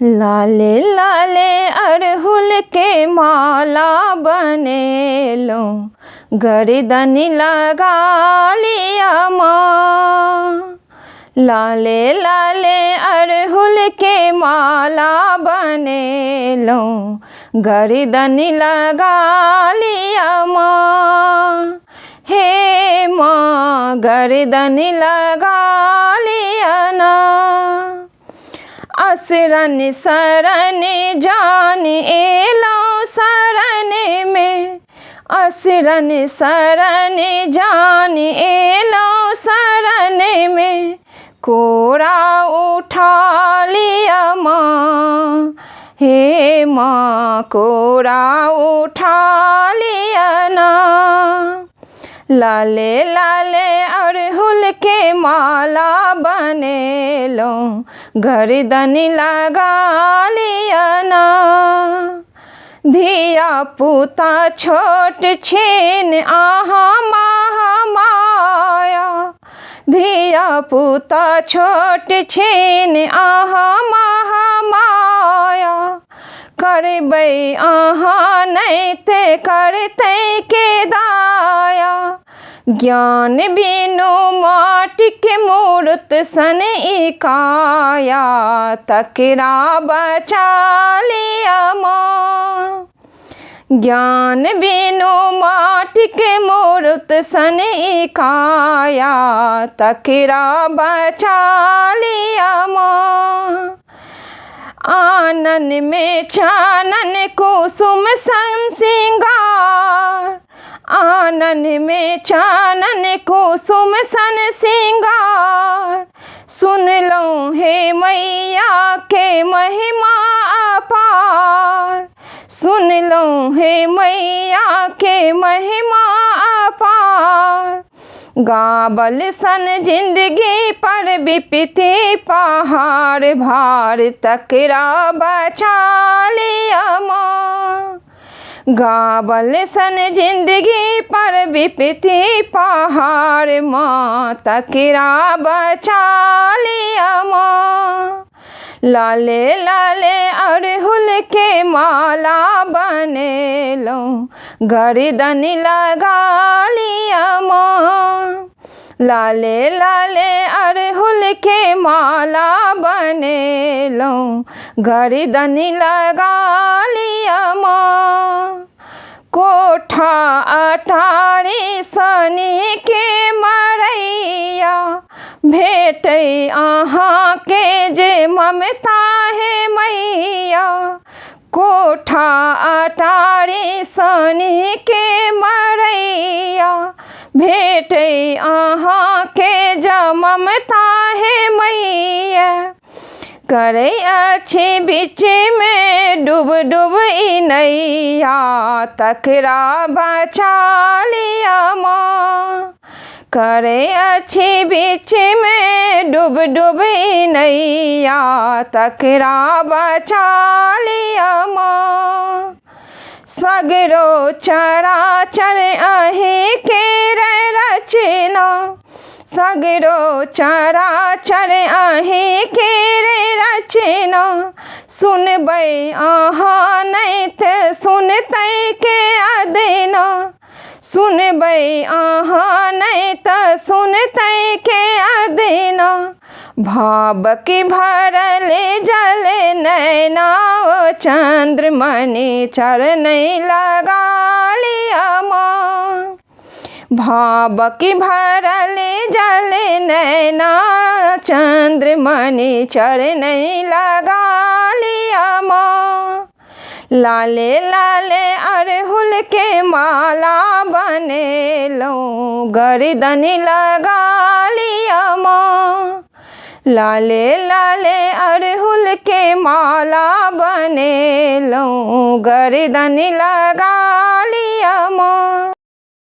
लाले लाले अड़हुल के माला बने लो, गर्दन लगा लिया माँ। लाले लाले अड़हुल के माला बने लो, गर्दन लगा लिया माँ। हे माँ गर्दन लगा लिया ना। असरन शरण जान एलो शरण में, असरन शरण जान एलो शरण में, कोरा उठा लिया माँ। हे माँ कोरा उठा लिया ना। लाले लाले अड़हुल के माला बने लो, गर्दन लगा लिया ना। धिया पुता छोट छीन आहा महामाया, धिया पुता छोट छीन आहा महामाया। करबै आहा नहीं ते करते के दाया, ज्ञान बिनु माटी के मूरत सन इकाया, तकरा बचा लिया माँ। ज्ञान बिनु माटी के मूरत सन इकाया, तकरा बचा लिया माँ। आनन में चानन कुसुम सन सिंगार, आनन में चानन कुसुम सन सिंगार। सुन लो हे मैया के महिमा अपार, सुन लो हे मैया के महिमा अपार। गाबल सन जिंदगी पर विपत्ति पहाड़ भार, तकरा बचा लिया माँ। गाबल सन जिंदगी पर विपत्ति पहाड़ माँ, तकरा बचा लिया माँ। लाले लाले अड़हुल के माला बने लो, गर्दन लगा लिया माँ। लाले लाले अड़हुल के माला बने लो, गर्दन लगा लिया माँ। कोठा अटारी सनी के मरैया, भेटै आहाँ के जे ममता है मैया। कोठा अटारी सनी के मरैया, भेटै आहाँ के जे ममता है मैया। करे अच्छे बीच में डूब डूब नैया, तकरा बचा लिया माँ। करे अच्छे बीच में डूब डूब नैया, तकरा बचा लिया माँ। सगरो चराचर अहीं के रचना, सगरो चराचर अहीं के रचना। सुनबै आहाँ नहीं ते सुनते के अदेना, सुनबै आहाँ नहीं ते सुनते के अदेना। भाव की भरल जल नैना, चंद्रमणि चरण लगा लिया माँ। भाव की भरल जल नैना, चंद्रमणि चरण लगा लिया माँ। लाले लाले अड़हुल के माला बने लो, गर्दन लगा लिया माँ। लाले लाले अड़हुल के माला बने लो, गर्दन लगा लिया माँ।